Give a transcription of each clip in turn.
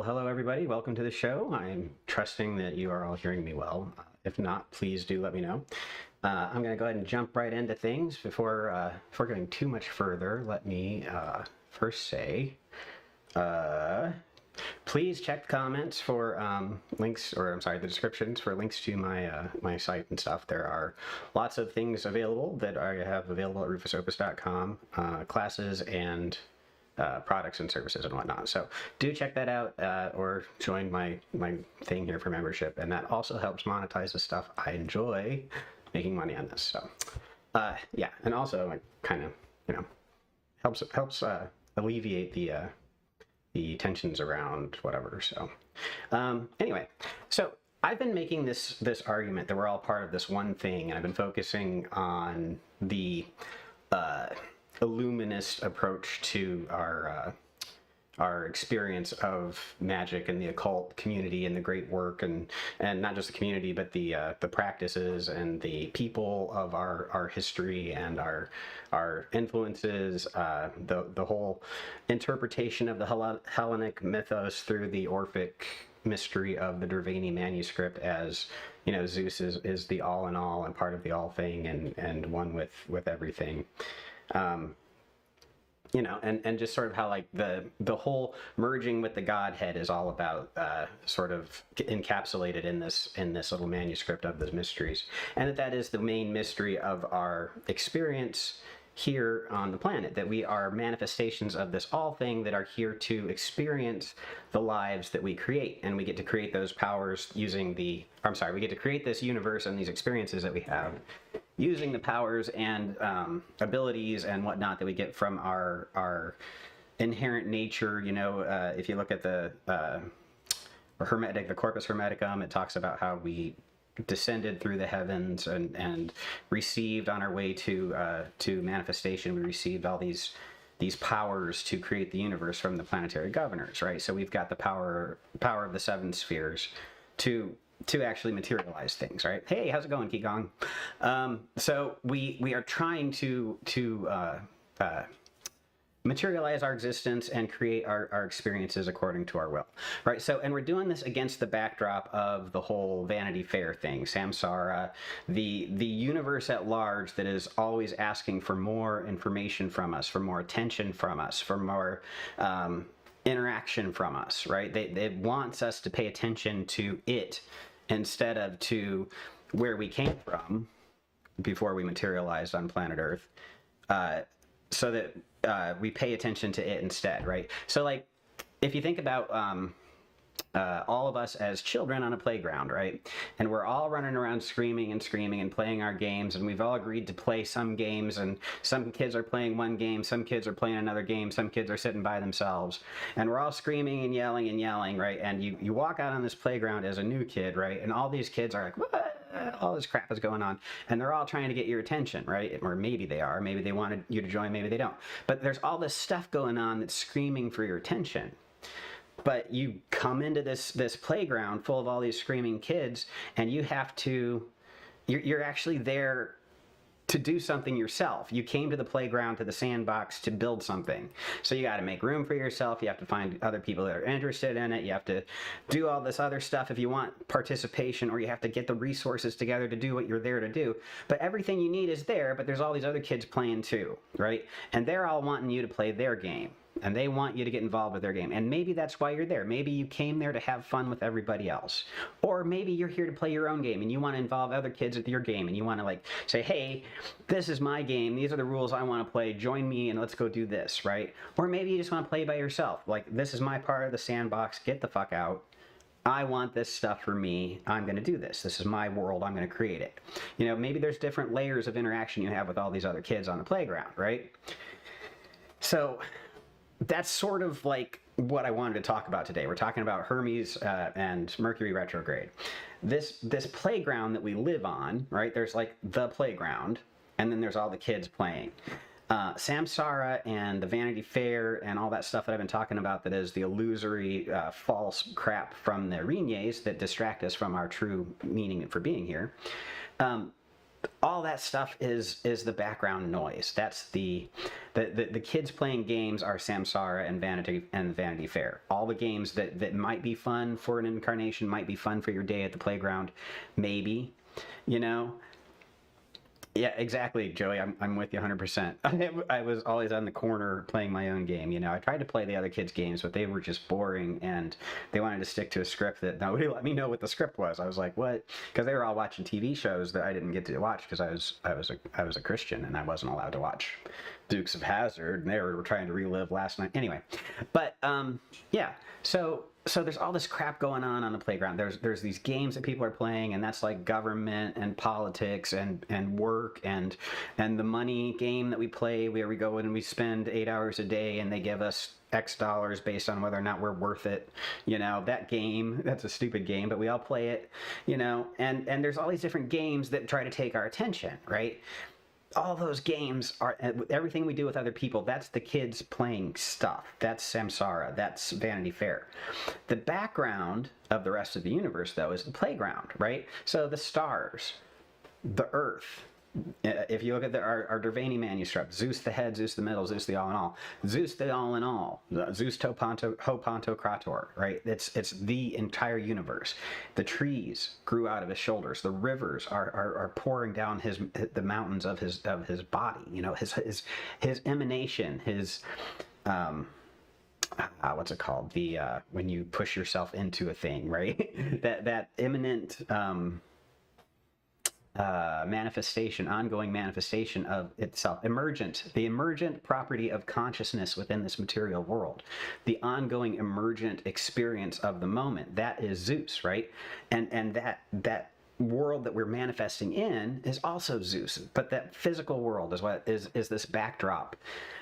hello everybody. Welcome to the show. I'm trusting that you are all hearing me well. If not, please do let me know. I'm going to go ahead and jump right into things. Before going too much further, let me first say, please check the comments for links, or I'm sorry, the descriptions for links to my site and stuff. There are lots of things available that I have available at rufusopus.com, classes and products and services and whatnot. So do check that out, or join my thing here for membership, and that also helps monetize the stuff I enjoy making money on this. So yeah, and also like kind of helps alleviate the tensions around whatever. So anyway, so I've been making this argument that we're all part of this one thing, and I've been focusing on the illuminist approach to our experience of magic and the occult community and the great work, and not just the community, but the practices and the people of our history and our influences, the whole interpretation of the Hellenic mythos through the Orphic mystery of the Dervani manuscript, as Zeus is the all in all and part of the all thing and one with everything. And just sort of how like the whole merging with the Godhead is all about sort of encapsulated in this little manuscript of the mysteries, and that is the main mystery of our experience here on the planet, that we are manifestations of this all thing that are here to experience the lives that we create, and we get to create those powers using we get to create this universe and these experiences that we have using the powers and abilities and whatnot that we get from our inherent nature. If you look at the Hermetic, the Corpus Hermeticum, it talks about how we descended through the heavens and received on our way to manifestation. We received all these powers to create the universe from the planetary governors, right? So we've got the power of the seven spheres to actually materialize things, right? Hey, how's it going, Qigong? So we are trying to materialize our existence and create our experiences according to our will, right? So, and we're doing this against the backdrop of the whole Vanity Fair thing, samsara, the universe at large that is always asking for more information from us, for more attention from us, for more interaction from us, right? It wants us to pay attention to it instead of to where we came from before we materialized on planet Earth, so that we pay attention to it instead, right? So like, if you think about all of us as children on a playground, right? And we're all running around screaming and playing our games, and we've all agreed to play some games, and some kids are playing one game, some kids are playing another game, some kids are sitting by themselves, and we're all screaming and yelling, right? And you walk out on this playground as a new kid, right? And all these kids are like, what? All this crap is going on, and they're all trying to get your attention, right? Or maybe they are, maybe they wanted you to join, maybe they don't. But there's all this stuff going on that's screaming for your attention. But you come into this playground full of all these screaming kids, and you have to, you're actually there to do something yourself. You came to the playground, to the sandbox, to build something. So you got to make room for yourself. You have to find other people that are interested in it. You have to do all this other stuff if you want participation, or you have to get the resources together to do what you're there to do. But everything you need is there, but there's all these other kids playing too, right? And they're all wanting you to play their game, and they want you to get involved with their game. And maybe that's why you're there. Maybe you came there to have fun with everybody else. Or maybe you're here to play your own game, and you want to involve other kids with your game, and you want to like say, hey, this is my game, these are the rules I want to play, join me and let's go do this, right? Or maybe you just want to play by yourself, like, this is my part of the sandbox, get the fuck out. I want this stuff for me. I'm going to do this. This is my world. I'm going to create it. Maybe there's different layers of interaction you have with all these other kids on the playground, right? So that's sort of like what I wanted to talk about today. We're talking about Hermes and Mercury retrograde. This playground that we live on, right? There's like the playground, and then there's all the kids playing. Samsara and the Vanity Fair and all that stuff that I've been talking about, that is the illusory, false crap from the Reniers that distract us from our true meaning for being here. all that stuff is the background noise. That's the kids playing games are Samsara and Vanity Fair. All the games that might be fun for an incarnation, might be fun for your day at the playground, maybe, you know. Yeah, exactly, Joey. I'm with you 100%. I was always on the corner playing my own game. You know, I tried to play the other kids' games, but they were just boring, and they wanted to stick to a script that nobody let me know what the script was. I was like, what? Because they were all watching TV shows that I didn't get to watch because I was a Christian and I wasn't allowed to watch Dukes of Hazzard, and they were trying to relive last night. Anyway, but yeah. So there's all this crap going on the playground. There's these games that people are playing, and that's like government and politics and work and the money game that we play, where we go and we spend 8 hours a day and they give us X dollars based on whether or not we're worth it. You know, that game, that's a stupid game, but we all play it, you know, and there's all these different games that try to take our attention, right? All those games are everything we do with other people. That's the kids playing stuff. That's samsara. That's Vanity Fair. The background of the rest of the universe, though, is the playground, right? So the stars, the earth. If you look at our Dervani manuscript, Zeus the head, Zeus the middle, Zeus the all in all. Zeus the all in all. Zeus to panto, ho panto krator, right? It's the entire universe. The trees grew out of his shoulders. The rivers are pouring down the mountains of his body. You know, his emanation, his what's it called? The when you push yourself into a thing, right? that imminent manifestation, ongoing manifestation of itself, the emergent property of consciousness within this material world, the ongoing emergent experience of the moment. That is Zeus, right? And that world that we're manifesting in is also Zeus, but that physical world is what is this backdrop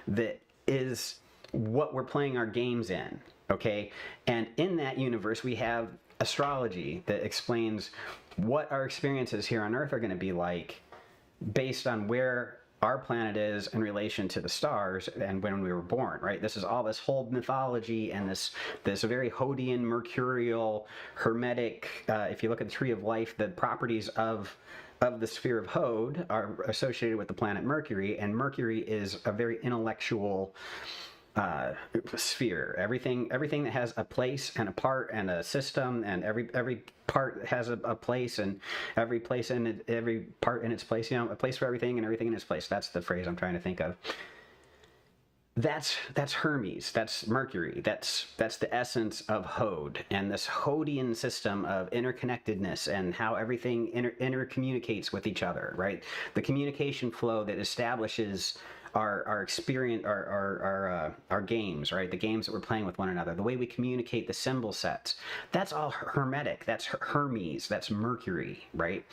that is what we're playing our games in, okay? And in that universe, we have astrology that explains what our experiences here on Earth are going to be like based on where our planet is in relation to the stars and when we were born, right? This is all this whole mythology and this very Hodian, mercurial, hermetic, if you look at the Tree of Life, the properties of the sphere of Hod are associated with the planet Mercury, and Mercury is a very intellectual sphere. Everything that has a place and a part and a system, and every part has a place, and every place and every part in its place. You know, a place for everything and everything in its place. That's the phrase I'm trying to think of. That's Hermes. That's Mercury. That's the essence of Hod, and this Hodian system of interconnectedness and how everything intercommunicates with each other. Right, the communication flow that establishes our experience, our games, right? The games that we're playing with one another, the way we communicate, the symbol sets. That's all Hermetic. That's Hermes. That's Mercury, right?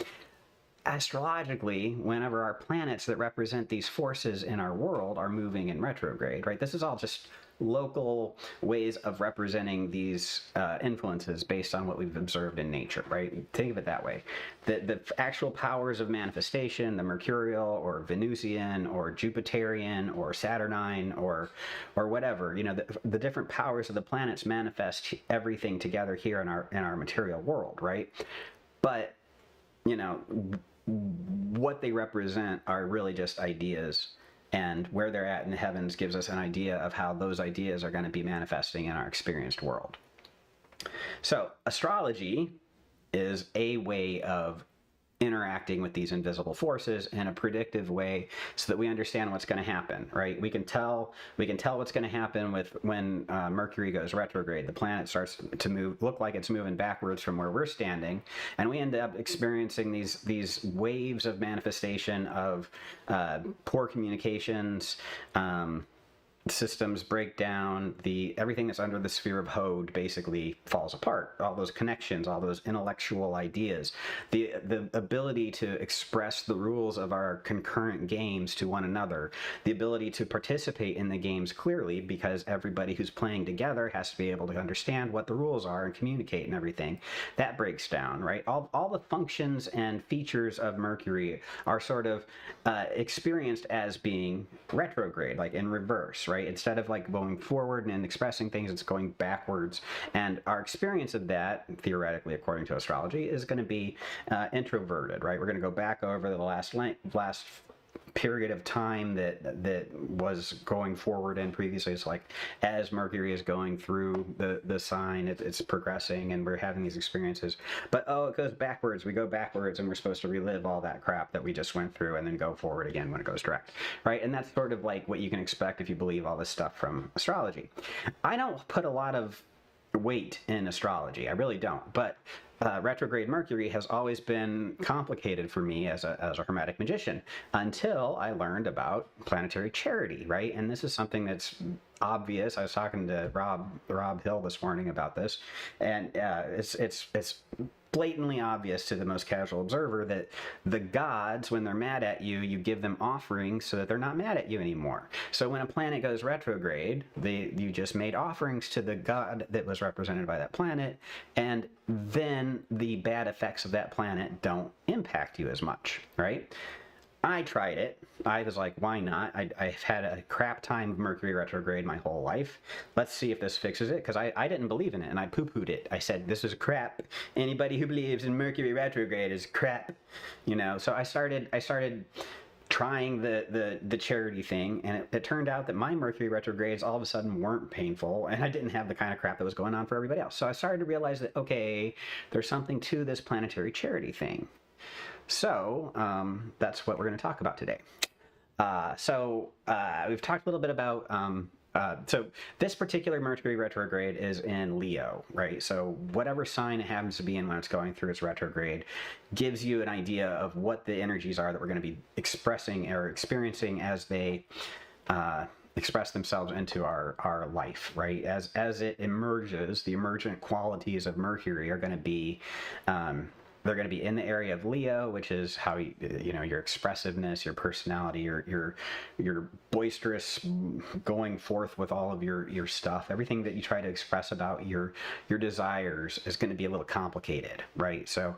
Astrologically, whenever our planets that represent these forces in our world are moving in retrograde, right? This is all just local ways of representing these influences based on what we've observed in nature, right? Think of it that way. The actual powers of manifestation, the Mercurial or Venusian or Jupiterian or Saturnine or whatever, you know, the different powers of the planets manifest everything together here in our material world, right? But, you know, what they represent are really just ideas, and where they're at in the heavens gives us an idea of how those ideas are going to be manifesting in our experienced world. So astrology is a way of interacting with these invisible forces in a predictive way so that we understand what's going to happen, right? We can tell what's going to happen with when Mercury goes retrograde. The planet starts to look like it's moving backwards from where we're standing, and we end up experiencing these waves of manifestation of poor communications, systems break down, everything that's under the sphere of Hod basically falls apart. All those connections, all those intellectual ideas, the ability to express the rules of our concurrent games to one another, the ability to participate in the games clearly, because everybody who's playing together has to be able to understand what the rules are and communicate and everything. That breaks down, right? All the functions and features of Mercury are sort of experienced as being retrograde, like in reverse, right? Instead of like going forward and expressing things, it's going backwards. And our experience of that, theoretically, according to astrology, is going to be introverted, right? We're going to go back over the last period of time that was going forward, and previously it's like as Mercury is going through the sign, it's progressing and we're having these experiences, but it goes backwards. We go backwards and we're supposed to relive all that crap that we just went through and then go forward again when it goes direct, right? And that's sort of like what you can expect if you believe all this stuff from astrology. I don't put a lot of weight in astrology, I really don't, but retrograde Mercury has always been complicated for me as a Hermetic magician until I learned about planetary charity, right? And this is something that's obvious. I was talking to Rob Hill this morning about this, and it's blatantly obvious to the most casual observer that the gods, when they're mad at you, you give them offerings so that they're not mad at you anymore. So when a planet goes retrograde, you just made offerings to the god that was represented by that planet, and then the bad effects of that planet don't impact you as much, right? I tried it. I was like, why not? I've had a crap time of Mercury retrograde my whole life. Let's see if this fixes it, because I didn't believe in it, and I poo-pooed it. I said, this is crap. Anybody who believes in Mercury retrograde is crap. You know, so I started trying the charity thing, and it turned out that my Mercury retrogrades all of a sudden weren't painful, and I didn't have the kind of crap that was going on for everybody else. So I started to realize that, okay, there's something to this planetary charity thing. So that's what we're going to talk about today. We've talked a little bit about, so this particular Mercury retrograde is in Leo, right? So whatever sign it happens to be in when it's going through its retrograde gives you an idea of what the energies are that we're going to be expressing or experiencing as they express themselves into our life, right? As it emerges, the emergent qualities of Mercury are going to be they're going to be in the area of Leo, which is how you know, your expressiveness, your personality, your boisterous going forth with all of your stuff. Everything that you try to express about your desires is going to be a little complicated, right? So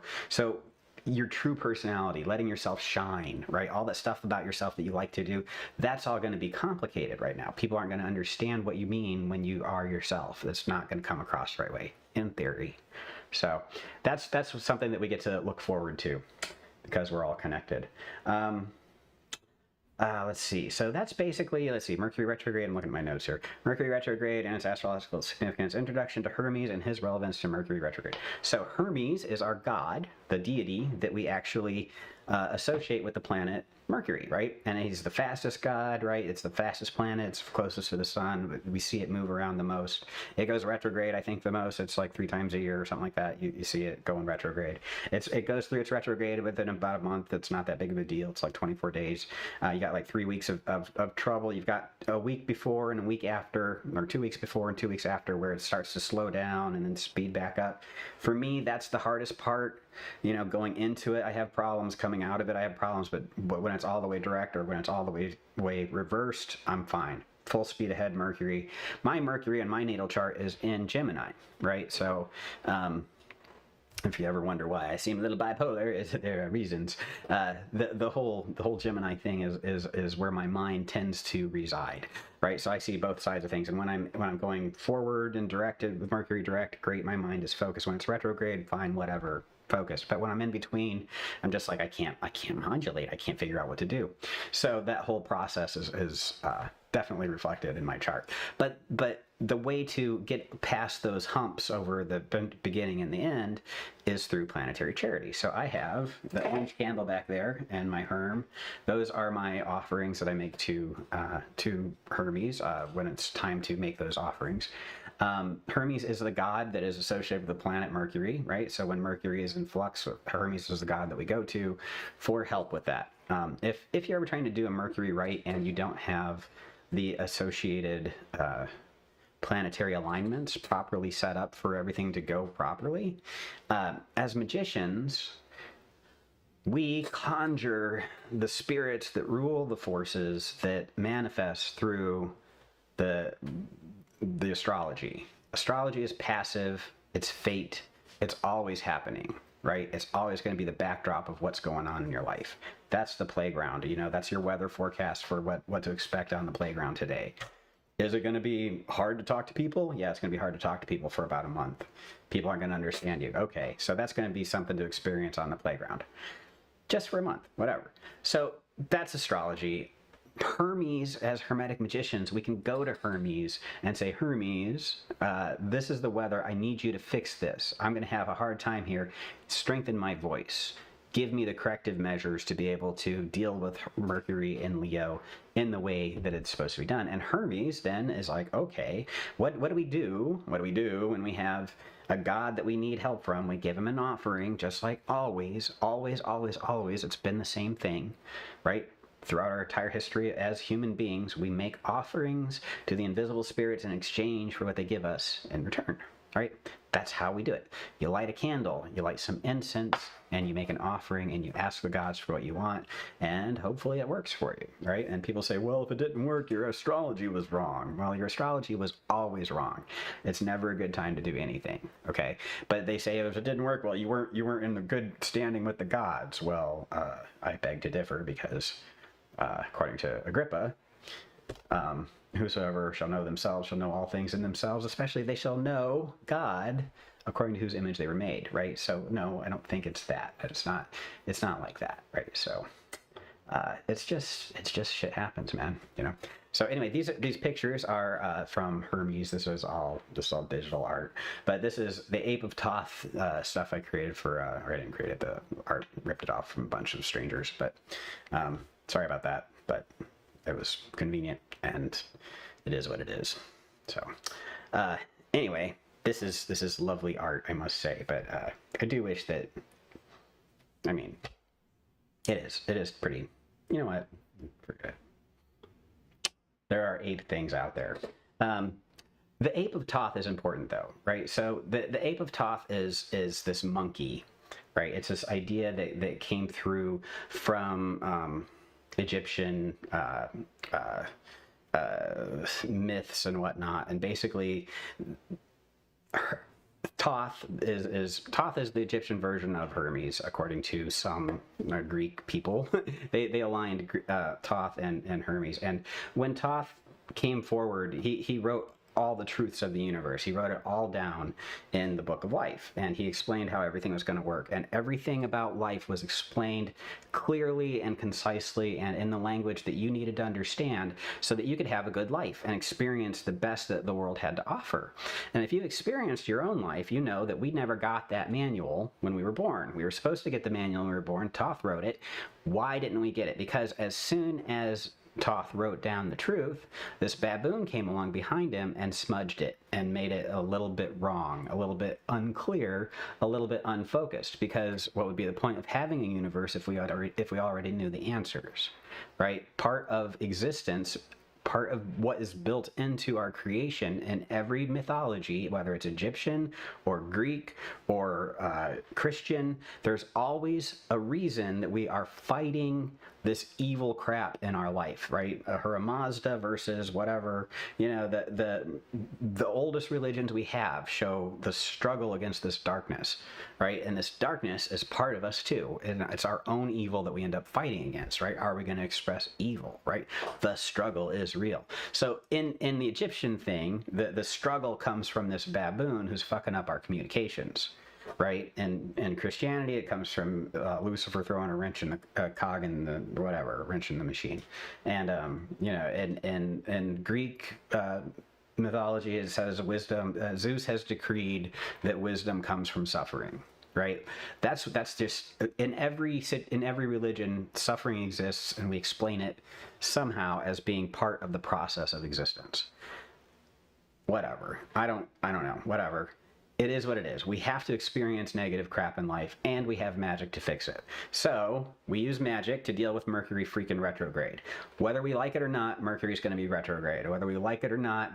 your true personality, letting yourself shine, right? All that stuff about yourself that you like to do, that's all going to be complicated right now. People aren't going to understand what you mean when you are yourself. That's not going to come across the right way, in theory. So that's something that we get to look forward to because we're all connected. Let's see. So that's basically, Mercury retrograde. I'm looking at my notes here. Mercury retrograde and its astrological significance. Introduction to Hermes and his relevance to Mercury retrograde. So Hermes is our god, the deity that we actually associate with the planet Mercury, right? And he's the fastest god, right? It's the fastest planet. It's closest to the sun. We see it move around the most. It goes retrograde, I think, the most. It's like 3 times a year or something like that. You see it going retrograde. It goes through its retrograde within about a month. It's not that big of a deal. It's like 24 days. You got like 3 weeks of trouble. You've got a week before and a week after, or 2 weeks before and 2 weeks after, where it starts to slow down and then speed back up. For me, that's the hardest part. You know, going into it, I have problems. Coming out of it, I have problems. But when it's all the way direct or when it's all the way reversed, I'm fine. Full speed ahead Mercury. My Mercury in my natal chart is in Gemini, right? So if you ever wonder why I seem a little bipolar, there are reasons. The whole Gemini thing is where my mind tends to reside, right? So I see both sides of things, and when I'm going forward and directed with Mercury direct, great, my mind is focused. When it's retrograde, fine, whatever, focused. But when I'm in between, I'm just like, I can't modulate. I can't figure out what to do. So that whole process is definitely reflected in my chart. But the way to get past those humps over the beginning and the end is through planetary charity. So I have the orange candle back there and my Herm. Those are my offerings that I make to Hermes when it's time to make those offerings. Hermes is the god that is associated with the planet Mercury, right? So when Mercury is in flux, Hermes is the god that we go to for help with that. If you're ever trying to do a Mercury rite and you don't have the associated planetary alignments properly set up for everything to go properly, as magicians, we conjure the spirits that rule the forces that manifest through the astrology. Astrology is passive, it's fate, it's always happening, right? It's always going to be the backdrop of what's going on in your life. That's the playground, you know, that's your weather forecast for what to expect on the playground today. Is it going to be hard to talk to people? Yeah, it's going to be hard to talk to people for about a month. People aren't going to understand you. Okay, so that's going to be something to experience on the playground. Just for a month, whatever. So that's astrology. Hermes, as Hermetic magicians, we can go to Hermes and say, Hermes, this is the weather. I need you to fix this. I'm going to have a hard time here. Strengthen my voice. Give me the corrective measures to be able to deal with Mercury and Leo in the way that it's supposed to be done. And Hermes then is like, okay, what do we do? What do we do when we have a god that we need help from? We give him an offering, just like always, always, always, always. It's been the same thing, right? Throughout our entire history as human beings, we make offerings to the invisible spirits in exchange for what they give us in return, right? That's how we do it. You light a candle, you light some incense, and you make an offering, and you ask the gods for what you want, and hopefully it works for you, right? And people say, well, if it didn't work, your astrology was wrong. Well, your astrology was always wrong. It's never a good time to do anything, okay? But they say if it didn't work, well, you weren't in a good standing with the gods. Well, I beg to differ, because according to Agrippa, whosoever shall know themselves shall know all things in themselves, especially they shall know God according to whose image they were made, right? So no, I don't think it's that. It's not like that, right? So it's just shit happens, man, you know. So anyway, these pictures are from Hermes. This is all digital art, but this is the Ape of Thoth stuff I created for, or I didn't create it, the art ripped it off from a bunch of strangers, but sorry about that, but it was convenient, and it is what it is. So anyway, this is lovely art, I must say, but I do wish that, I mean, it is pretty, you know what, pretty good. There are ape things out there. The Ape of Thoth is important, though, right? So the Ape of Thoth is this monkey, right? It's this idea that came through from Egyptian myths and whatnot, and basically Thoth is the Egyptian version of Hermes, according to some Greek people. they aligned Thoth and Hermes, and when Thoth came forward, he wrote all the truths of the universe. He wrote it all down in the Book of Life, and he explained how everything was going to work, and everything about life was explained clearly and concisely and in the language that you needed to understand so that you could have a good life and experience the best that the world had to offer. And if you've experienced your own life, you know that we never got that manual when we were born. We were supposed to get the manual when we were born. Thoth wrote it. Why didn't we get it? Because as soon as Thoth wrote down the truth, this baboon came along behind him and smudged it and made it a little bit wrong, a little bit unclear, a little bit unfocused, because what would be the point of having a universe if we already knew the answers, right? Part of existence, part of what is built into our creation in every mythology, whether it's Egyptian or Greek or Christian, there's always a reason that we are fighting this evil crap in our life, right? A Mazda versus whatever, you know, the oldest religions we have show the struggle against this darkness, right? And this darkness is part of us too, and it's our own evil that we end up fighting against, right? Are we going to express evil, right? The struggle is real. So in the Egyptian thing, the struggle comes from this baboon who's fucking up our communications, right? And in Christianity, it comes from Lucifer throwing a wrench in the cog in the whatever, wrench in the machine. And you know, in Greek mythology, it says wisdom. Zeus has decreed that wisdom comes from suffering. Right? That's just in every religion, suffering exists, and we explain it somehow as being part of the process of existence. Whatever. I don't know. Whatever. It is what it is. We have to experience negative crap in life, and we have magic to fix it. So we use magic to deal with Mercury freaking retrograde. Whether we like it or not, Mercury's going to be retrograde. Whether we like it or not,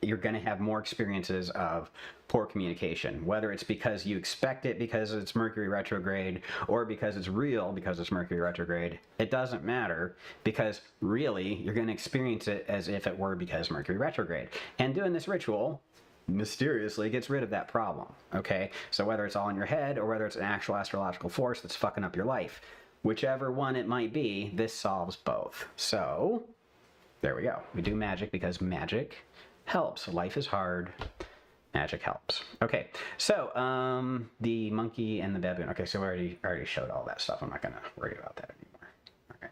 you're going to have more experiences of poor communication. Whether it's because you expect it because it's Mercury retrograde, or because it's real because it's Mercury retrograde, it doesn't matter, because really you're going to experience it as if it were because Mercury retrograde. And doing this ritual mysteriously gets rid of that problem, okay? So whether it's all in your head or whether it's an actual astrological force that's fucking up your life, whichever one it might be, this solves both. So There we go. We do magic because magic helps. Life is hard. Magic helps. Okay, so the monkey and the baboon. Okay, so we already showed all that stuff. I'm not going to worry about that anymore. All right.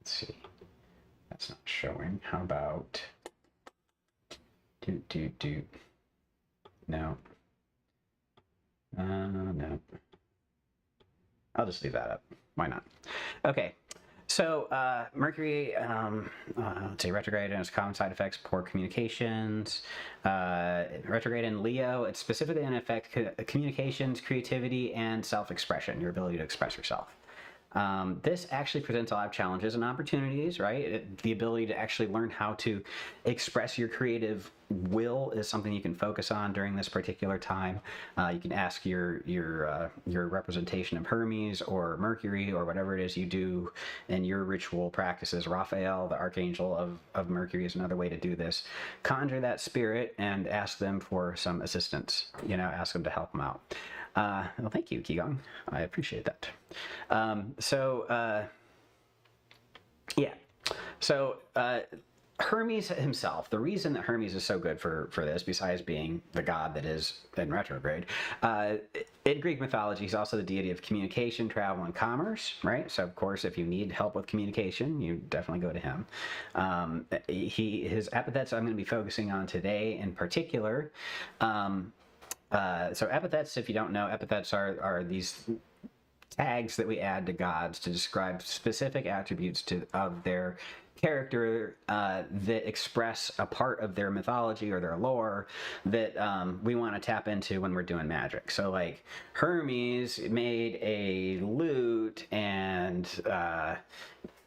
Let's see. That's not showing. How about no. No. I'll just leave that up. Why not? Okay. So Mercury, let's say retrograde and its common side effects: poor communications. Retrograde in Leo, it's specifically going to affect communications, creativity, and self-expression, your ability to express yourself. This actually presents a lot of challenges and opportunities, right? The ability to actually learn how to express your creative will is something you can focus on during this particular time. You can ask your representation of Hermes or Mercury or whatever it is you do in your ritual practices. Raphael, the archangel of Mercury, is another way to do this. Conjure that spirit and ask them for some assistance. Ask them to help them out. Well, thank you, Qigong. I appreciate that. Yeah. So Hermes himself, the reason that Hermes is so good for this, besides being the god that is in retrograde, in Greek mythology, he's also the deity of communication, travel, and commerce, right? So, of course, if you need help with communication, you definitely go to him. His epithets I'm going to be focusing on today in particular. So epithets, if you don't know, epithets are these tags that we add to gods to describe specific attributes of their character that express a part of their mythology or their lore that we want to tap into when we're doing magic. So like Hermes made a lute and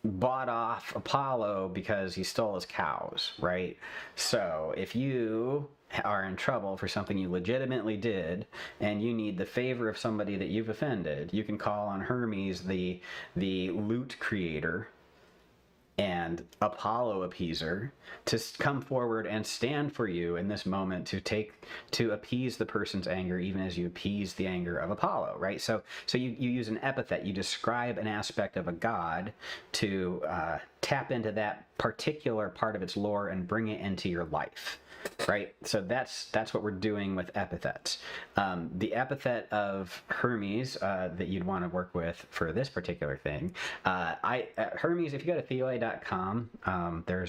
bought off Apollo because he stole his cows, right? So if you are in trouble for something you legitimately did and you need the favor of somebody that you've offended, you can call on Hermes, the lute creator and Apollo appeaser, to come forward and stand for you in this moment to appease the person's anger, even as you appease the anger of Apollo, right? So you use an epithet, you describe an aspect of a god to tap into that particular part of its lore and bring it into your life. Right, so that's what we're doing with epithets. The epithet of Hermes that you'd want to work with for this particular thing, Hermes. If you go to theoi.com, there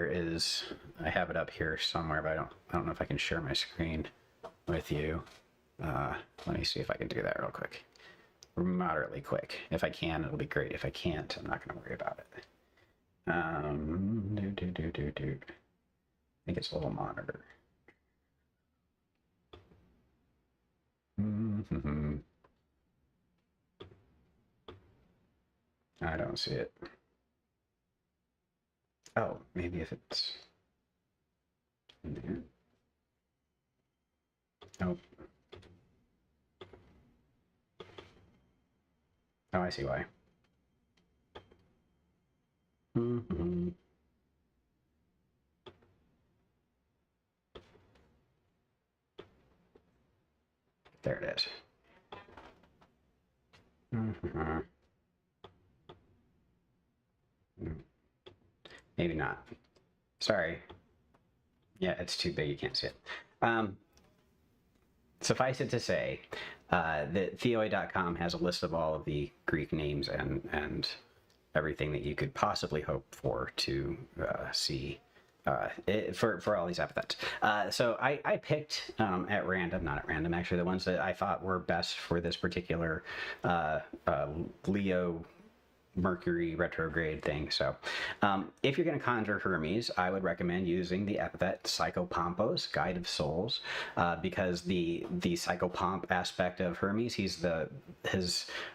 is. I have it up here somewhere, but I don't know if I can share my screen with you. Let me see if I can do that real quick, moderately quick. If I can, it'll be great. If I can't, I'm not going to worry about it. I think it's a little monitor. I don't see it. Oh, maybe if it's in there. Nope. Oh, I see why. There it is. Maybe not. Sorry. Yeah, it's too big. You can't see it. Suffice it to say that theoi.com has a list of all of the Greek names and everything that you could possibly hope for to see for all these epithets. So I picked not at random, actually, the ones that I thought were best for this particular Leo Mercury retrograde thing. So if you're going to conjure Hermes, I would recommend using the epithet Psychopompos, guide of souls, because the psychopomp aspect of Hermes, his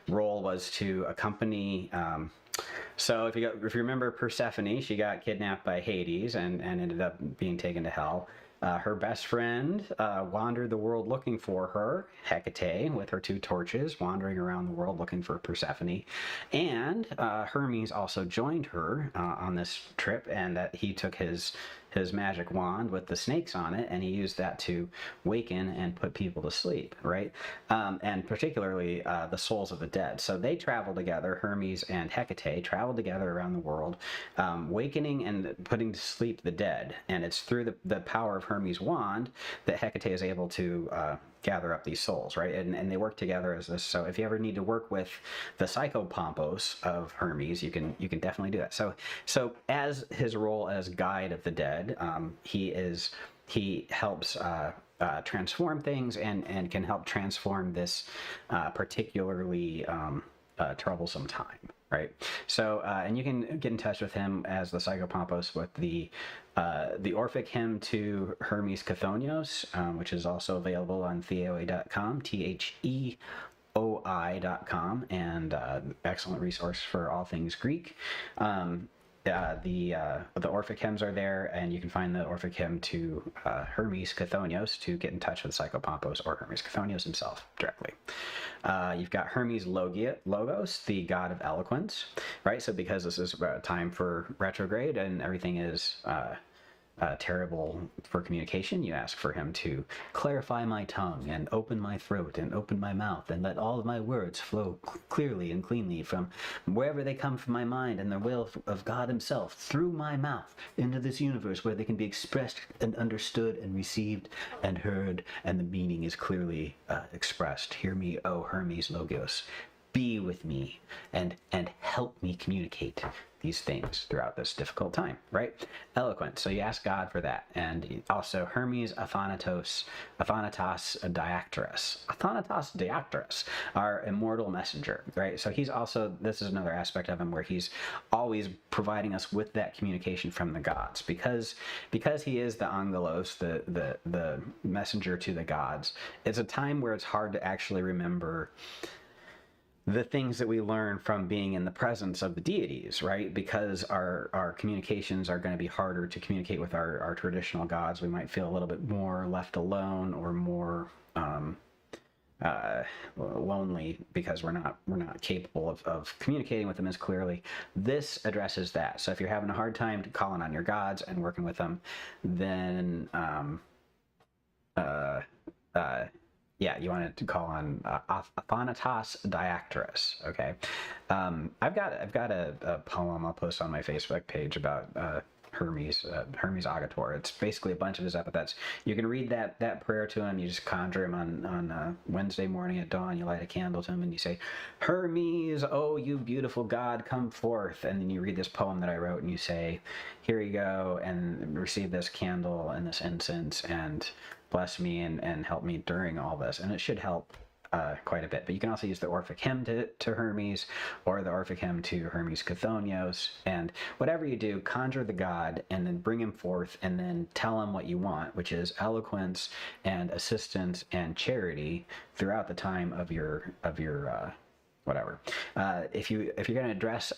role was to accompany so if you remember Persephone, she got kidnapped by Hades and ended up being taken to hell. Her best friend wandered the world looking for her, Hecate, with her 2 torches, wandering around the world looking for Persephone. And Hermes also joined her on this trip, and that he took his his magic wand with the snakes on it, and he used that to waken and put people to sleep, right? And particularly the souls of the dead. So they travel together, Hermes and Hecate travel together around the world, wakening and putting to sleep the dead. And it's through the power of Hermes' wand that Hecate is able to gather up these souls, right? And they work together as this. So if you ever need to work with the psychopompos of Hermes, you can definitely do that. So as his role as guide of the dead, he helps transform things and can help transform this particularly troublesome time, right? So and you can get in touch with him as the psychopompos with the Orphic hymn to Hermes Chthonios, which is also available on theoi.com, theoi.com, and excellent resource for all things Greek. The Orphic hymns are there, and you can find the Orphic hymn to Hermes Chthonios to get in touch with Psychopompos or Hermes Chthonios himself directly. You've got Hermes Logos, the god of eloquence, right? So because this is a time for retrograde and everything is terrible for communication, you ask for him to clarify my tongue and open my throat and open my mouth and let all of my words flow clearly and cleanly from wherever they come from my mind and the will of God himself through my mouth into this universe where they can be expressed and understood and received and heard, and the meaning is clearly expressed. Hear me, O Hermes Logos. Be with me and help me communicate these things throughout this difficult time, right? Eloquent. So you ask God for that. And also Hermes Athanatos Diactorus. Athanatos Diactorus, our immortal messenger, right? So he's also, this is another aspect of him where he's always providing us with that communication from the gods. Because he is the angelos, the messenger to the gods, it's a time where it's hard to actually remember the things that we learn from being in the presence of the deities, right? Because our communications are going to be harder to communicate with our traditional gods. We might feel a little bit more left alone or more lonely because we're not capable of communicating with them as clearly. This addresses that. So if you're having a hard time calling on your gods and working with them, then yeah, you wanted to call on Athanatos Diactorus. Okay, I've got a poem I'll post on my Facebook page about Hermes Agator. It's basically a bunch of his epithets. You can read that prayer to him. You just conjure him on Wednesday morning at dawn. You light a candle to him and you say, "Hermes, oh you beautiful god, come forth." And then you read this poem that I wrote and you say, "Here you go, and receive this candle and this incense and bless me and help me during all this." And it should help quite a bit. But you can also use the Orphic hymn to Hermes, or the Orphic hymn to Hermes Chthonios, and whatever you do, conjure the god and then bring him forth and then tell him what you want, which is eloquence and assistance and charity throughout the time of your whatever. If you're going to address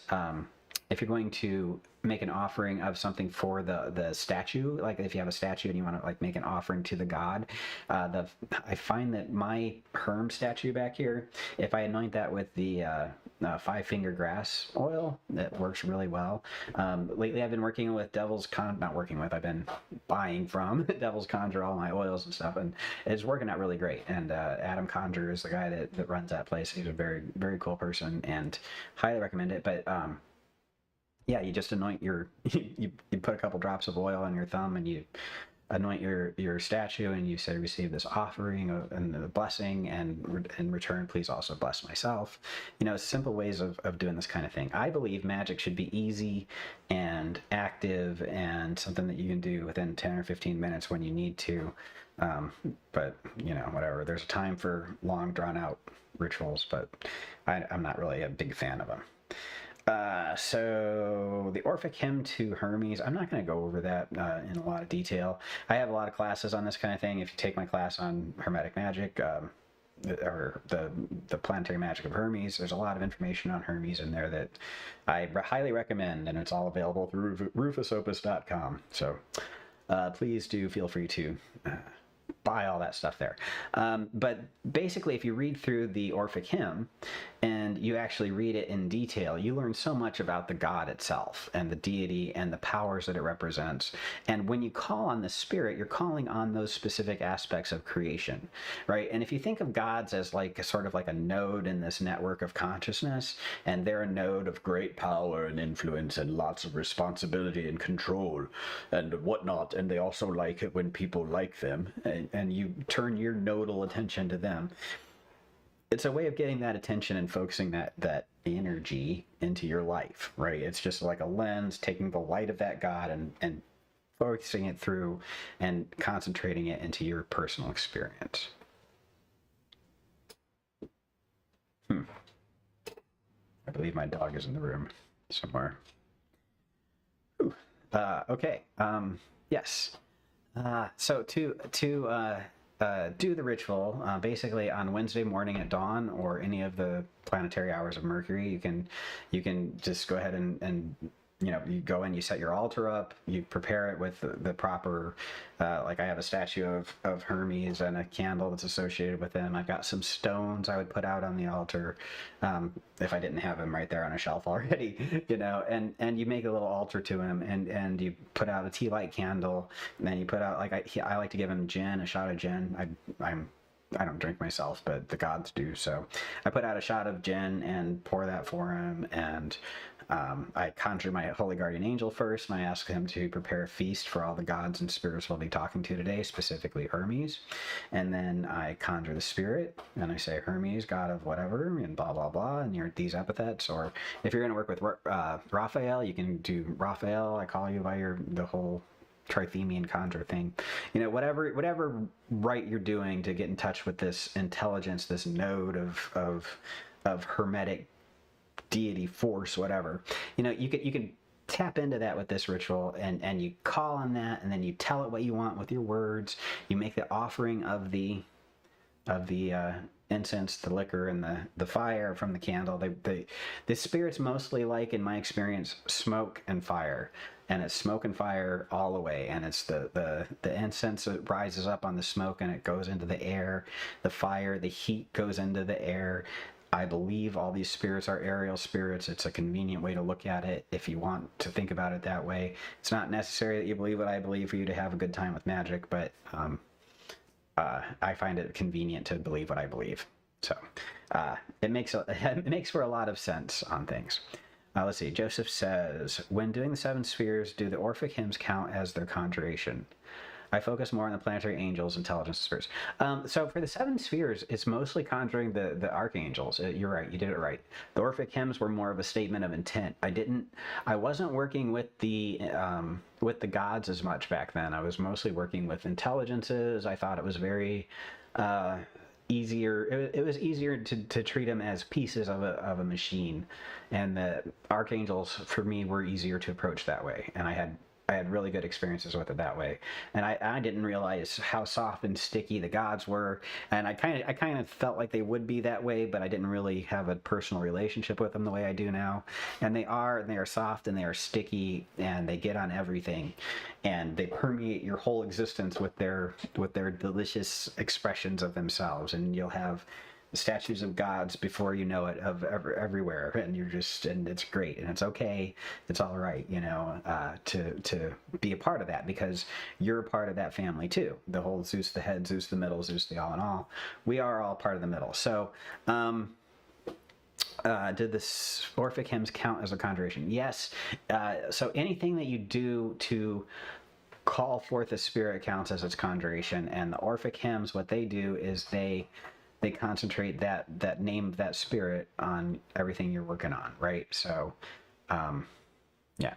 if you're going to make an offering of something for the statue, like if you have a statue and you want to like make an offering to the god, I find that my Herm statue back here, if I anoint that with the 5-finger grass oil, that works really well. Lately I've been working with I've been buying from Devil's Conjure all my oils and stuff, and it's working out really great. And Adam Conjure is the guy that runs that place. He's a very, very cool person and highly recommend it. But yeah, you just anoint you put a couple drops of oil on your thumb and you anoint your statue and you say, "Receive this offering and the blessing, and in return, please also bless myself." Simple ways of doing this kind of thing. I believe magic should be easy and active and something that you can do within 10 or 15 minutes when you need to. But whatever. There's a time for long, drawn out rituals, but I'm not really a big fan of them. So the Orphic hymn to Hermes, I'm not going to go over that in a lot of detail. I have a lot of classes on this kind of thing. If you take my class on Hermetic magic, or the planetary magic of Hermes, there's a lot of information on Hermes in there that I highly recommend, and it's all available through rufusopus.com. So please do feel free to buy all that stuff there. But basically, if you read through the Orphic hymn and you actually read it in detail, you learn so much about the god itself and the deity and the powers that it represents. And when you call on the spirit, you're calling on those specific aspects of creation, right? And if you think of gods as like sort of like a node in this network of consciousness, and they're a node of great power and influence and lots of responsibility and control and whatnot, and they also like it when people like them, and you turn your nodal attention to them. It's a way of getting that attention and focusing that energy into your life, right? It's just like a lens, taking the light of that God and focusing it through and concentrating it into your personal experience. I believe my dog is in the room somewhere. Ooh. Okay. Yes. So to do the ritual, basically on Wednesday morning at dawn or any of the planetary hours of Mercury, you can just go ahead and you go in, you set your altar up, you prepare it with the proper, like I have a statue of Hermes and a candle that's associated with him. I've got some stones I would put out on the altar, if I didn't have them right there on a shelf already, and you make a little altar to him, and you put out a tea light candle, and then you put out, like I like to give him gin, a shot of gin. I don't drink myself, but the gods do. So I put out a shot of gin and pour that for him, and I conjure my holy guardian angel first, and I ask him to prepare a feast for all the gods and spirits we'll be talking to today, specifically Hermes. And then I conjure the spirit, and I say, Hermes, god of whatever, and blah, blah, blah, and you're these epithets. Or if you're going to work with Raphael, you can do Raphael, I call you by the whole Trithemian conjure thing. Whatever rite you're doing to get in touch with this intelligence, this node of Hermetic deity force, whatever, you can tap into that with this ritual, and you call on that, and then you tell it what you want with your words. You make the offering of the incense, the liquor, and the fire from the candle. The spirits mostly like, in my experience, smoke and fire, and it's smoke and fire all the way. And it's the incense that rises up on the smoke and it goes into the air. The fire, the heat goes into the air. I believe all these spirits are aerial spirits. It's a convenient way to look at it if you want to think about it that way. It's not necessary that you believe what I believe for you to have a good time with magic, but I find it convenient to believe what I believe. So it makes for a lot of sense on things. Let's see. Joseph says, when doing the 7 spheres, do the Orphic hymns count as their conjuration? I focus more on the planetary angels, intelligence spheres. So for the 7 spheres, it's mostly conjuring the archangels. You're right. You did it right. The Orphic hymns were more of a statement of intent. I wasn't working with the gods as much back then. I was mostly working with intelligences. I thought it was very easier. It was easier to treat them as pieces of a machine, and the archangels for me were easier to approach that way. And I had really good experiences with it that way, and I didn't realize how soft and sticky the gods were, and I kind of felt like they would be that way, but I didn't really have a personal relationship with them the way I do now. And they are soft, and they are sticky, and they get on everything, and they permeate your whole existence with their delicious expressions of themselves. And you'll have statues of gods before you know it everywhere, and and it's great, and it's okay, it's all right, to be a part of that, because you're a part of that family too. The whole Zeus the head, Zeus the middle, Zeus the all in all. We are all part of the middle. So did the Orphic hymns count as a conjuration? Yes. So anything that you do to call forth a spirit counts as its conjuration. And the Orphic hymns, what they do is they concentrate that name of that spirit on everything you're working on, right? So yeah,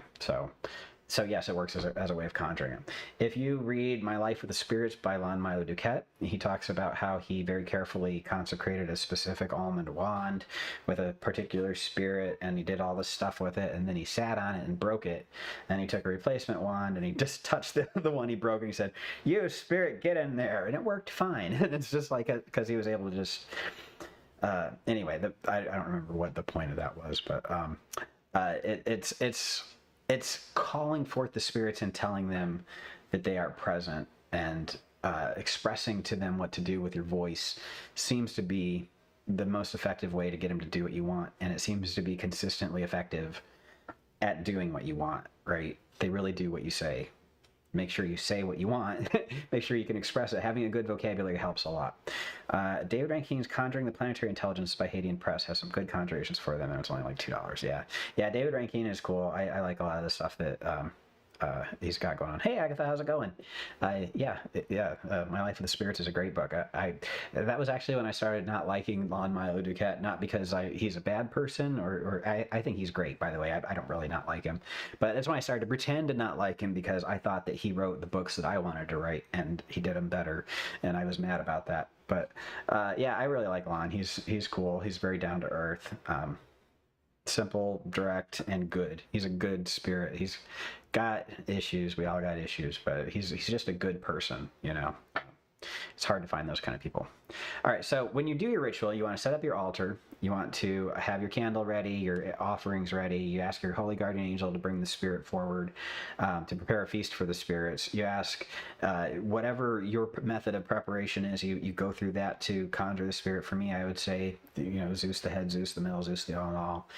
so yes, it works as a way of conjuring them. If you read My Life with the Spirits by Lon Milo Duquette, he talks about how he very carefully consecrated a specific almond wand with a particular spirit, and he did all this stuff with it, and then he sat on it and broke it. And he took a replacement wand and he just touched the one he broke, and he said, "You spirit, get in there," and it worked fine. And it's just like, because he was able to just anyway, I don't remember what the point of that was, but it's calling forth the spirits and telling them that they are present, and expressing to them what to do with your voice seems to be the most effective way to get them to do what you want, and it seems to be consistently effective at doing what you want, right? They really do what you say. Make sure you say what you want. Make sure you can express it. Having a good vocabulary helps a lot. David Rankine's Conjuring the Planetary Intelligence by Hadean Press has some good conjurations for them, and it's only like $2. Yeah, David Rankine is cool. I like a lot of the stuff that he's got going on. Hey, Agatha, how's it going? My Life of the Spirits is a great book. That was actually when I started not liking Lon Milo Duquette, not because he's a bad person, or I think he's great, by the way. I don't really not like him. But that's when I started to pretend to not like him, because I thought that he wrote the books that I wanted to write, and he did them better, and I was mad about that. But I really like Lon. He's cool. He's very down to earth. Simple, direct, and good. He's a good spirit. He's got issues. We all got issues, but he's just a good person, you know. It's hard to find those kind of people. All right, so when you do your ritual, you want to set up your altar. You want to have your candle ready, your offerings ready. You ask your holy guardian angel to bring the spirit forward, to prepare a feast for the spirits. You ask whatever your method of preparation is, you go through that to conjure the spirit. For me, I would say, Zeus the head, Zeus the middle, Zeus the all in all.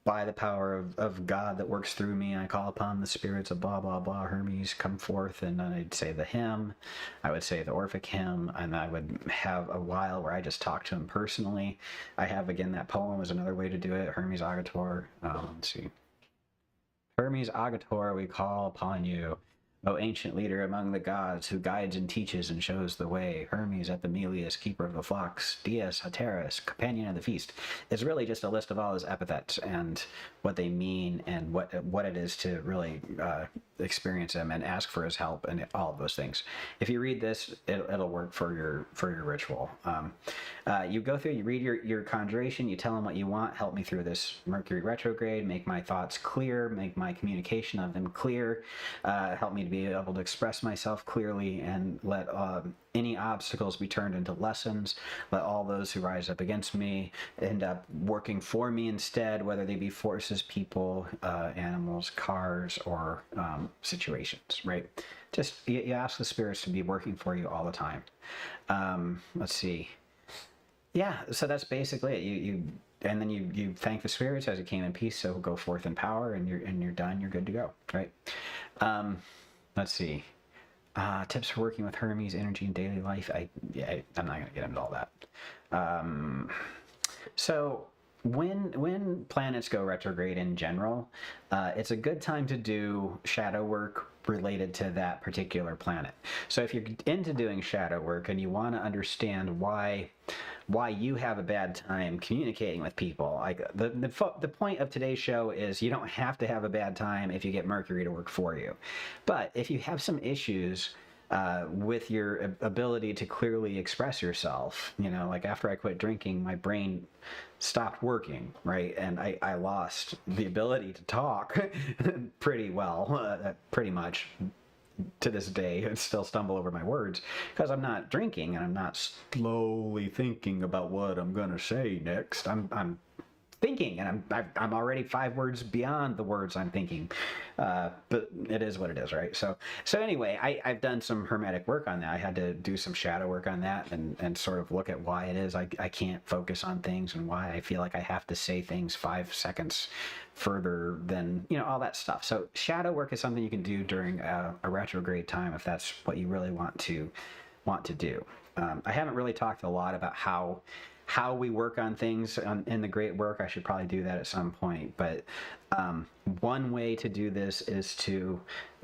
By the power of God that works through me, I call upon the spirits of blah, blah, blah, Hermes, come forth. And then I'd say the hymn, I would say the Orphic hymn, and I would have a while where I just talk to him personally. I have, again, that poem is another way to do it, Hermes Agator. Let's see. Hermes Agator, we call upon you, O ancient leader among the gods, who guides and teaches and shows the way. Hermes Epimelius, keeper of the flocks. Dies Hateris, companion of the feast. It's really just a list of all his epithets and what they mean, and what it is to really experience him and ask for his help, and all of those things. If you read this, it'll work for your ritual. You go through, you read your conjuration, you tell him what you want. Help me through this Mercury retrograde, make my thoughts clear, make my communication of them clear, help me to be able to express myself clearly, and let any obstacles be turned into lessons. Let all those who rise up against me end up working for me instead, whether they be forces, people, animals, cars, or situations, right? Just you ask the spirits to be working for you all the time. Let's see. Yeah, so that's basically it. And then you thank the spirits as you came in peace, so go forth in power, and you're done. You're good to go, right? Let's see. Tips for working with Hermes energy in daily life. I'm not going to get into all that. So when planets go retrograde in general, it's a good time to do shadow work related to that particular planet. So if you're into doing shadow work and you want to understand why you have a bad time communicating with people, like the point of today's show is you don't have to have a bad time if you get Mercury to work for you. But if you have some issues with your ability to clearly express yourself, like after I quit drinking, my brain stopped working, right? And I lost the ability to talk pretty well, pretty much to this day. I still stumble over my words because I'm not drinking and I'm not slowly thinking about what I'm gonna say next. I'm thinking, and I'm already 5 words beyond the words I'm thinking, but it is what it is, right? So anyway, I've done some Hermetic work on that. I had to do some shadow work on that and sort of look at why it is I can't focus on things, and why I feel like I have to say things 5 seconds further than, all that stuff. So shadow work is something you can do during a retrograde time if that's what you really want to do. I haven't really talked a lot about how we work on things in the great work. I should probably do that at some point. But one way to do this is to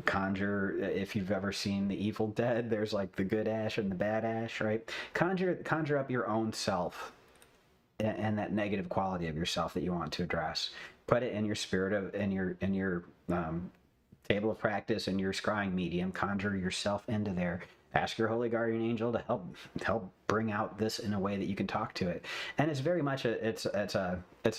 conjure. If you've ever seen The Evil Dead, there's like the good Ash and the bad Ash, right? Conjure up your own self and that negative quality of yourself that you want to address. Put it in your spirit in your table of practice, and your scrying medium. Conjure yourself into there. Ask your holy guardian angel to help bring out this in a way that you can talk to it. And it's very much it's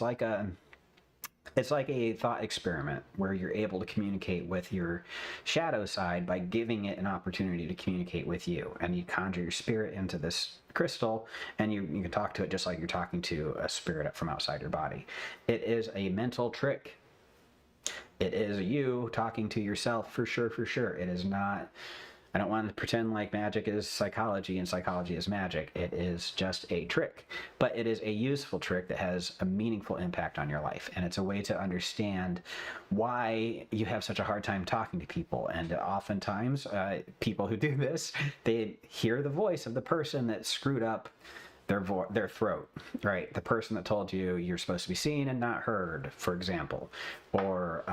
like a thought experiment where you're able to communicate with your shadow side by giving it an opportunity to communicate with you. And you conjure your spirit into this crystal, and you can talk to it just like you're talking to a spirit from outside your body. It is a mental trick. It is you talking to yourself for sure. It is not I don't want to pretend like magic is psychology and psychology is magic. It is just a trick, but it is a useful trick that has a meaningful impact on your life, and it's a way to understand why you have such a hard time talking to people. And oftentimes, people who do this, they hear the voice of the person that screwed up their throat, right? The person that told you you're supposed to be seen and not heard, for example, or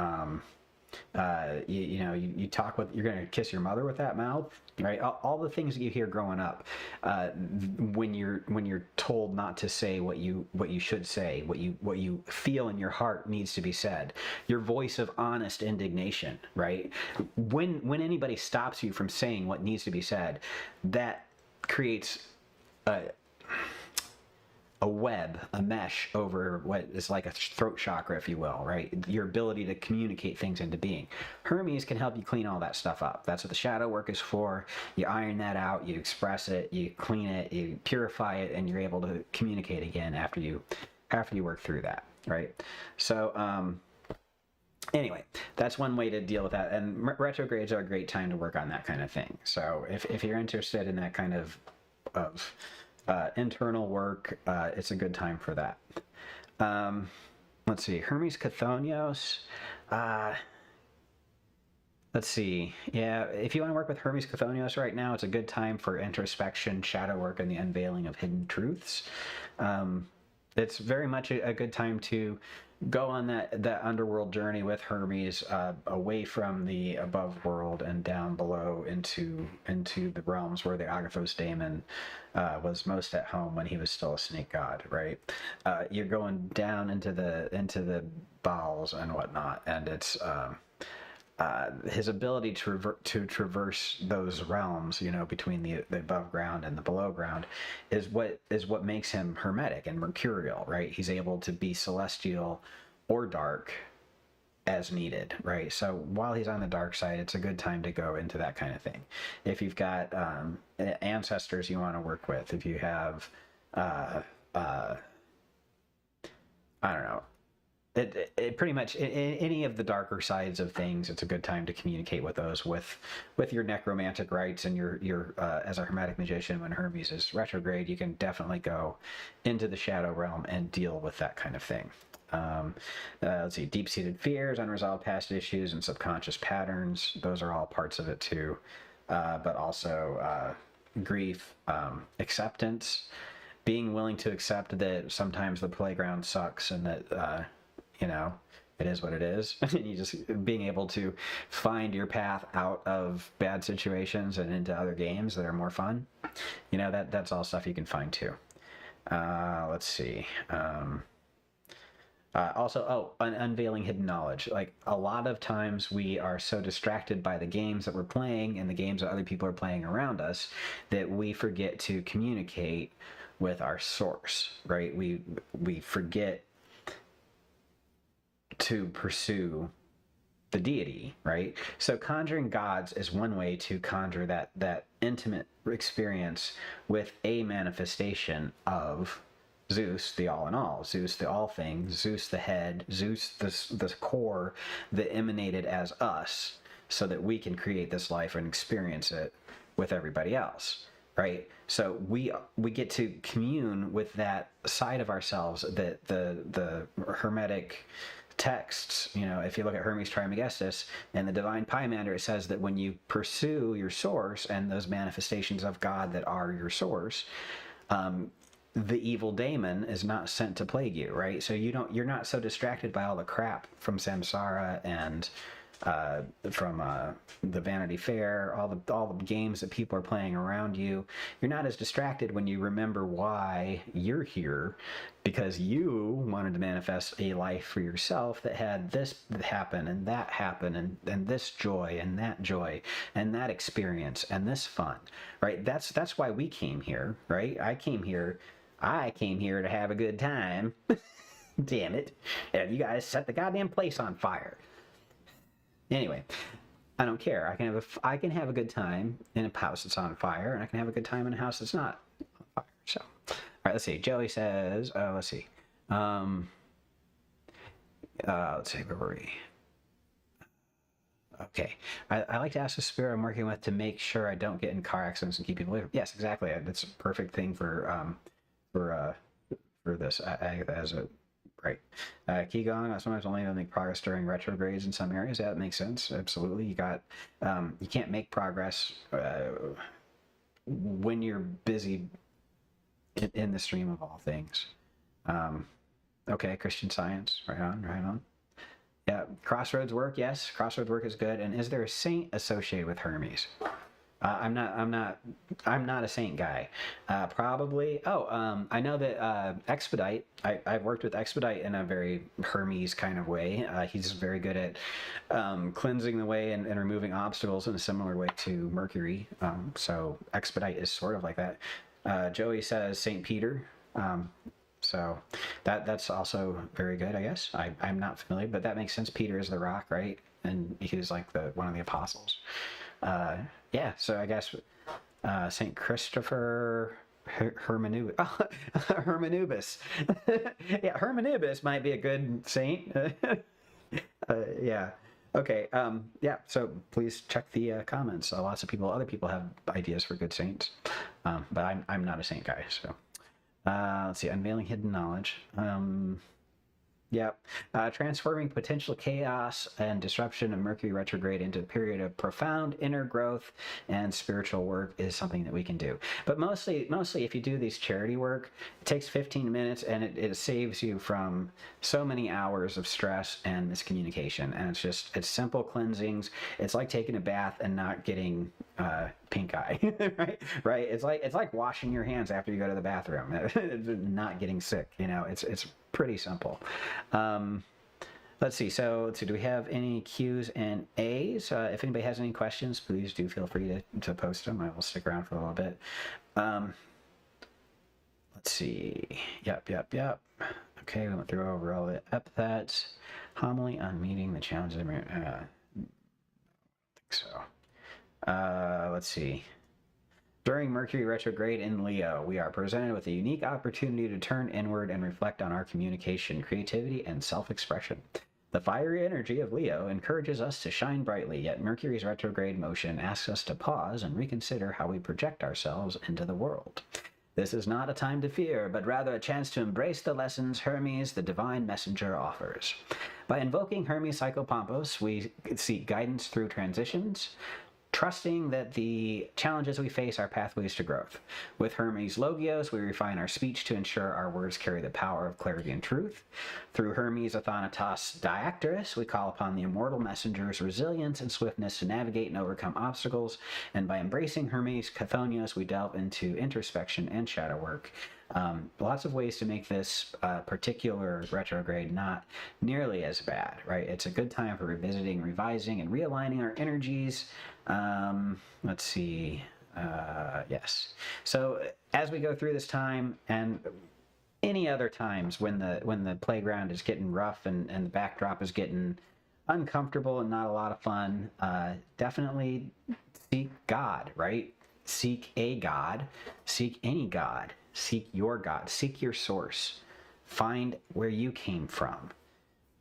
you talk with, you're going to kiss your mother with that mouth, right? All the things that you hear growing up, when you're told not to say what you should say, what you feel in your heart needs to be said, your voice of honest indignation, right? When anybody stops you from saying what needs to be said, that creates a web, a mesh over what is like a throat chakra, if you will, right? Your ability to communicate things into being. Hermes can help you clean all that stuff up. That's what the shadow work is for. You iron that out, you express it, you clean it, you purify it, and you're able to communicate again after you work through that, right? So, anyway, that's one way to deal with that. And retrogrades are a great time to work on that kind of thing. So if you're interested in that kind of internal work, it's a good time for that. Let's see, Hermes Chthonios. Let's see. Yeah, if you want to work with Hermes Chthonios right now, it's a good time for introspection, shadow work, and the unveiling of hidden truths. It's very much a good time to go on that underworld journey with Hermes, away from the above world and down below into the realms where the Agathos daemon was most at home when he was still a snake god, right? You're going down into the bowels and whatnot, and it's his ability to traverse those realms, between the above ground and the below ground, is what makes him hermetic and mercurial, right? He's able to be celestial or dark as needed, right? So while he's on the dark side, it's a good time to go into that kind of thing. If you've got ancestors you want to work with, if you have, I don't know, it pretty much any of the darker sides of things, it's a good time to communicate with those with your necromantic rites and your as a hermetic magician. When Hermes is retrograde, you can definitely go into the shadow realm and deal with that kind of thing. Let's see, deep-seated fears, unresolved past issues, and subconscious patterns, those are all parts of it too. But also grief, acceptance, being willing to accept that sometimes the playground sucks and that it is what it is. And you just being able to find your path out of bad situations and into other games that are more fun. That's all stuff you can find too. Let's see. Also, unveiling hidden knowledge. Like, a lot of times we are so distracted by the games that we're playing and the games that other people are playing around us that we forget to communicate with our source, right? We forget to pursue the deity, right? So conjuring gods is one way to conjure that intimate experience with a manifestation of Zeus, the all in all, Zeus, the all thing, Zeus, the head, Zeus, the core that emanated as us, so that we can create this life and experience it with everybody else, right? So we get to commune with that side of ourselves that the Hermetic texts, if you look at Hermes Trismegistus and the Divine Pymander, it says that when you pursue your source and those manifestations of God that are your source, the evil daemon is not sent to plague you, right? So you're not so distracted by all the crap from samsara and from the Vanity Fair, all the games that people are playing around you. You're not as distracted when you remember why you're here, because you wanted to manifest a life for yourself that had this happen and that happen and this joy and that experience and this fun, right? That's why we came here, right? I came here to have a good time. Damn it. And you guys set the goddamn place on fire. Anyway, I don't care. I can have a good time in a house that's on fire, and I can have a good time in a house that's not on fire. So, all right, let's see. Joey says, let's see. Let's see, where were we? Okay. I like to ask the spirit I'm working with to make sure I don't get in car accidents and keep people away. Yes, exactly. That's a perfect thing for uh, for this as a right. Qigong, sometimes only able to make progress during retrogrades in some areas. Yeah, that makes sense. Absolutely. You can't make progress when you're busy in the stream of all things. Okay, Christian Science. Right on, right on. Yeah, crossroads work. Yes, crossroads work is good. And is there a saint associated with Hermes? I'm not a saint guy. Probably. Oh, I know that Expedite. I've worked with Expedite in a very Hermes kind of way. He's very good at cleansing the way and removing obstacles in a similar way to Mercury. So Expedite is sort of like that. Joey says Saint Peter. So that's also very good, I guess. I'm not familiar, but that makes sense. Peter is the rock, right? And he was like one of the apostles. Yeah, so I guess Saint Christopher Hermenubis. Hermenubis. Yeah, Hermenubis might be a good saint. Yeah. Okay. Yeah. So please check the comments. Lots of other people have ideas for good saints, but I'm not a saint guy. So let's see. Unveiling hidden knowledge. Yeah, transforming potential chaos and disruption of Mercury retrograde into a period of profound inner growth and spiritual work is something that we can do. But mostly, if you do these charity work, it takes 15 minutes and it saves you from so many hours of stress and miscommunication. And it's simple cleansings. It's like taking a bath and not getting pink eye, right? Right. It's like washing your hands after you go to the bathroom, not getting sick. It's pretty simple. Let's see. Do we have any Q's and A's? If anybody has any questions, please do feel free to post them. I will stick around for a little bit. Let's see. Yep. Okay, we went through over all the epithets. Homily on meeting the challenges. I think so. Let's see. During Mercury retrograde in Leo, we are presented with a unique opportunity to turn inward and reflect on our communication, creativity, and self-expression. The fiery energy of Leo encourages us to shine brightly, yet Mercury's retrograde motion asks us to pause and reconsider how we project ourselves into the world. This is not a time to fear, but rather a chance to embrace the lessons Hermes, the divine messenger, offers. By invoking Hermes Psychopompos, we seek guidance through transitions, trusting that the challenges we face are pathways to growth. With Hermes Logios, we refine our speech to ensure our words carry the power of clarity and truth. Through Hermes Athanatos Diacterus, we call upon the immortal messenger's resilience and swiftness to navigate and overcome obstacles. And by embracing Hermes Chthonios, we delve into introspection and shadow work. Lots of ways to make this particular retrograde not nearly as bad, right? It's a good time for revisiting, revising, and realigning our energies. Let's see. Yes. So as we go through this time and any other times when the playground is getting rough and the backdrop is getting uncomfortable and not a lot of fun, definitely seek God, right? Seek a God, seek any God. Seek your God. Seek your source. Find where you came from.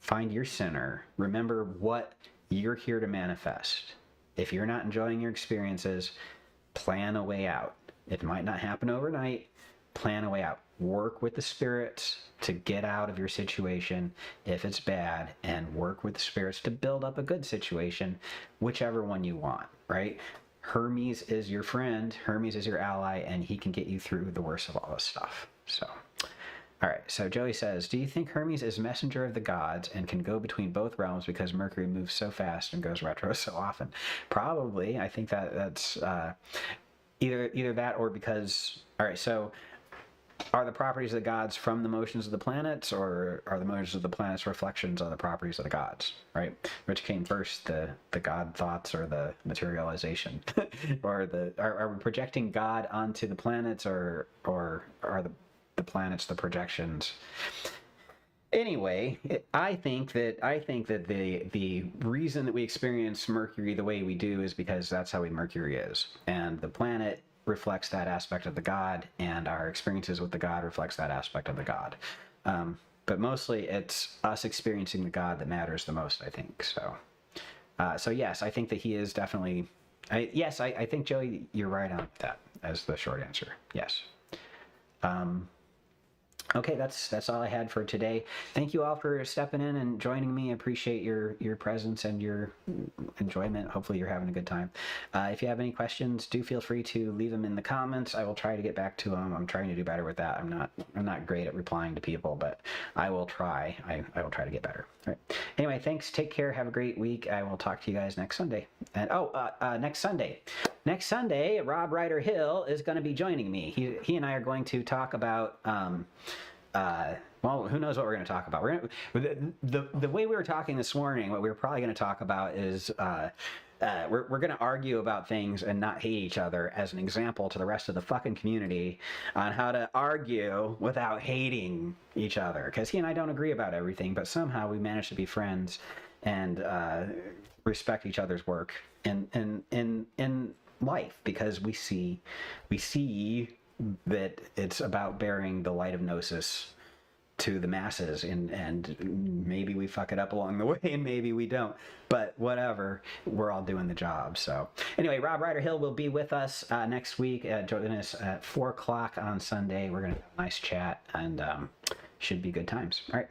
Find your center. Remember what you're here to manifest. If you're not enjoying your experiences, plan a way out. It might not happen overnight. Plan a way out. Work with the spirits to get out of your situation if it's bad, and work with the spirits to build up a good situation, whichever one you want, right? Hermes is your friend, Hermes is your ally, and he can get you through the worst of all this stuff. So, all right, so Joey says, do you think Hermes is messenger of the gods and can go between both realms because Mercury moves so fast and goes retro so often? Probably. I think that's either that or because, all right, so are the properties of the gods from the motions of the planets, or are the motions of the planets reflections of the properties of the gods, right? Which came first, the god thoughts or the materialization? Or are we projecting God onto the planets, or are the planets the projections? Anyway, I think that the reason that we experience Mercury the way we do is because that's how Mercury is, and the planet reflects that aspect of the god, and our experiences with the god reflects that aspect of the god. But mostly it's us experiencing the god that matters the most, I think. So So yes, I think that he is definitely. I think Joey, you're right on that as the short answer. Yes. Okay, that's all I had for today. Thank you all for stepping in and joining me. I appreciate your presence and your enjoyment. Hopefully you're having a good time. If you have any questions, do feel free to leave them in the comments. I will try to get back to them. I'm trying to do better with that. I'm not great at replying to people, but I will try. I will try to get better. All right. Anyway, thanks. Take care. Have a great week. I will talk to you guys next Sunday. And next Sunday, Rob Ryder Hill is going to be joining me. He and I are going to talk about. Well, who knows what we're going to talk about? The way we were talking this morning, what we were probably going to talk about is we're going to argue about things and not hate each other as an example to the rest of the fucking community on how to argue without hating each other. Because he and I don't agree about everything, but somehow we manage to be friends and respect each other's work in life, because we see that it's about bearing the light of Gnosis to the masses, and maybe we fuck it up along the way and maybe we don't, but whatever, we're all doing the job. So anyway, Rob Ryder Hill will be with us next week. Join us at 4 o'clock on Sunday. We're gonna have a nice chat, and should be good times. All right.